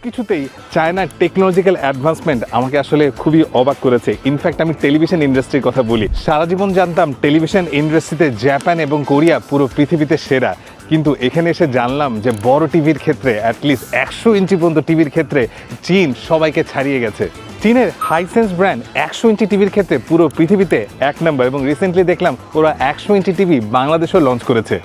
কিছুতেই চায়নার technological advancement আমাকে আসলে খুবই অবাক করেছে। ইনফ্যাক্ট আমি টেলিভিশন ইন্ডাস্ট্রির কথা বলি, সারা জীবন জানতাম টেলিভিশন ইন্ডাস্ট্রিতে জাপান এবং কোরিয়া পুরো পৃথিবীতে সেরা, কিন্তু এখানে এসে জানলাম যে বড় টিভির ক্ষেত্রে অ্যাটলিস্ট 100 ইঞ্চি পর্যন্ত টিভির ক্ষেত্রে চীন সবাইকে ছাড়িয়ে গেছে। চীনের হাইসেন্স ব্র্যান্ড 100 ইঞ্চি টিভির ক্ষেত্রে পুরো পৃথিবীতে 1 নম্বর, এবং রিসেন্টলি দেখলাম ওরা 100 ইঞ্চি টিভি বাংলাদেশেও লঞ্চ করেছে।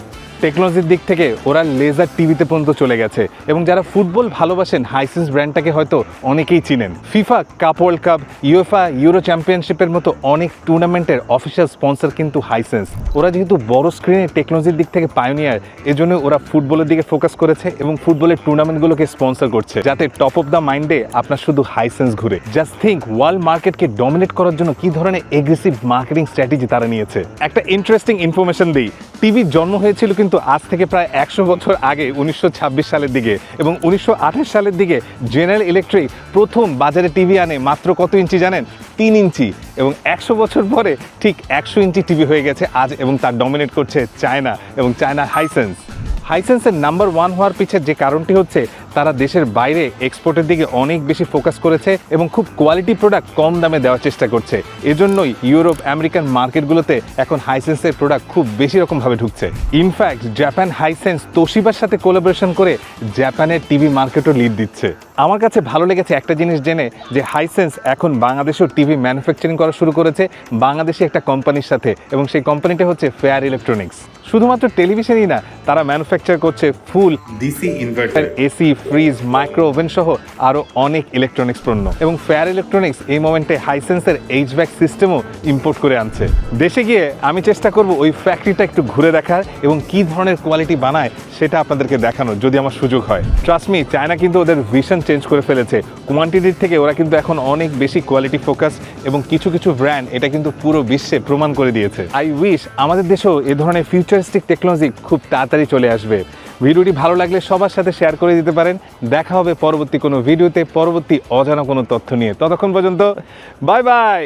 টেকনোলজির দিক থেকে ওরা লেজার টিভিতে পর্যন্ত চলে গেছে, এবং যারা ফুটবল ভালোবাসেন হাইসেন্স ব্র্যান্ডটাকে হয়তো অনেকেই চিনেন। FIFA cup world cup, UEFA euro চ্যাম্পিয়নশিপের মতো অনেক টুর্নামেন্টের অফিসিয়াল স্পন্সর কিন্তু হাইসেন্স। ওরা যেহেতু বড় স্ক্রিনে টেকনোলজির দিক থেকে পায়োনিয়ার, এজন্য ওরা ফুটবলের দিকে ফোকাস করেছে এবং ফুটবলের টুর্নামেন্টগুলোকে স্পন্সর করছে, যাতে টপ অফ দ্য মাইন্ডে আপনার শুধু হাইসেন্স ঘুরে। জাস্ট থিঙ্ক, ওয়ার্ল্ড মার্কেটকে ডমিনেট করার জন্য কি ধরনের এগ্রেসিভ মার্কেটিং স্ট্র্যাটেজি তারা নিয়েছে। একটা ইন্টারেস্টিং ইনফরমেশন দিই, টিভির জন্ম হয়েছিল কিন্তু আজ থেকে প্রায় 100 বছর আগে 1926 সালের দিকে, এবং 1928 সালের দিকে জেনারেল ইলেকট্রিক প্রথম বাজারে টিভি আনে। মাত্র কত ইঞ্চি জানেন? 3 ইঞ্চি। এবং 100 বছর পরে ঠিক 100 ইঞ্চি টিভি হয়ে গেছে আজ, এবং তার ডমিনেট করছে চায়না এবং চায়না হাইসেন্স। হাইসেন্সের নাম্বার 1 হওয়ার পিছের যে কারণটি হচ্ছে তারা দেশের বাইরে এক্সপোর্টের দিকে অনেক বেশি ফোকাস করেছে এবং খুব কোয়ালিটি প্রোডাক্ট কম দামে দেওয়ার চেষ্টা করছে। এজন্যই ইউরোপ আমেরিকান মার্কেটগুলোতে এখন হাইসেন্সের প্রোডাক্ট খুব বেশি রকমভাবে ঢুকছে। ইনফ্যাক্ট জাপান হাইসেন্স তোশিবার সাথে কোলাবোরেশন করে জাপানের টিভি মার্কেটও লিড দিচ্ছে। আমার কাছে ভালো লেগেছে একটা জিনিস জেনে, যে হাইসেন্স এখন বাংলাদেশেও টিভি ম্যানুফ্যাকচারিং করা শুরু করেছে বাংলাদেশি একটা কোম্পানির সাথে, এবং সেই কোম্পানিটা হচ্ছে ফেয়ার ইলেকট্রনিক্স। শুধুমাত্র টেলিভিশনই না, তারা ম্যানুফ্যাকচার করছে full DC inverter, AC, fridge, micro oven সহ আরও অনেক ইলেকট্রনিক্স পণ্য। এবং ফেয়ার ইলেকট্রনিক্স এই মোমেন্টে হাইসেন্সের এইচভ্যাক সিস্টেমও ইম্পোর্ট করে আনছে। দেশে গিয়ে আমি চেষ্টা করব ওই ফ্যাক্টরিটা একটু ঘুরে দেখার এবং কী ধরনের কোয়ালিটি বানায় সেটা আপনাদেরকে দেখানোর, যদি আমার সুযোগ হয়। ট্রাস্ট মি, চায়না কিন্তু ওদের ভিশন চেঞ্জ করে ফেলেছে। কোয়ান্টিটির থেকে ওরা কিন্তু এখন অনেক বেশি কোয়ালিটি ফোকাস, এবং কিছু কিছু ব্র্যান্ড এটা কিন্তু পুরো বিশ্বে প্রমাণ করে দিয়েছে। আই উইশ আমাদের দেশেও এ ধরনের ফিউচারিস্টিক টেকনোলজি খুব তাড়াতাড়ি চলে আসবে। ভিডিওটি ভালো লাগলে সবার সাথে শেয়ার করে দিতে পারেন। দেখা হবে পরবর্তী কোনো ভিডিওতে, পরবর্তী অজানা কোনো তথ্য নিয়ে। ততক্ষণ পর্যন্ত বাই বাই।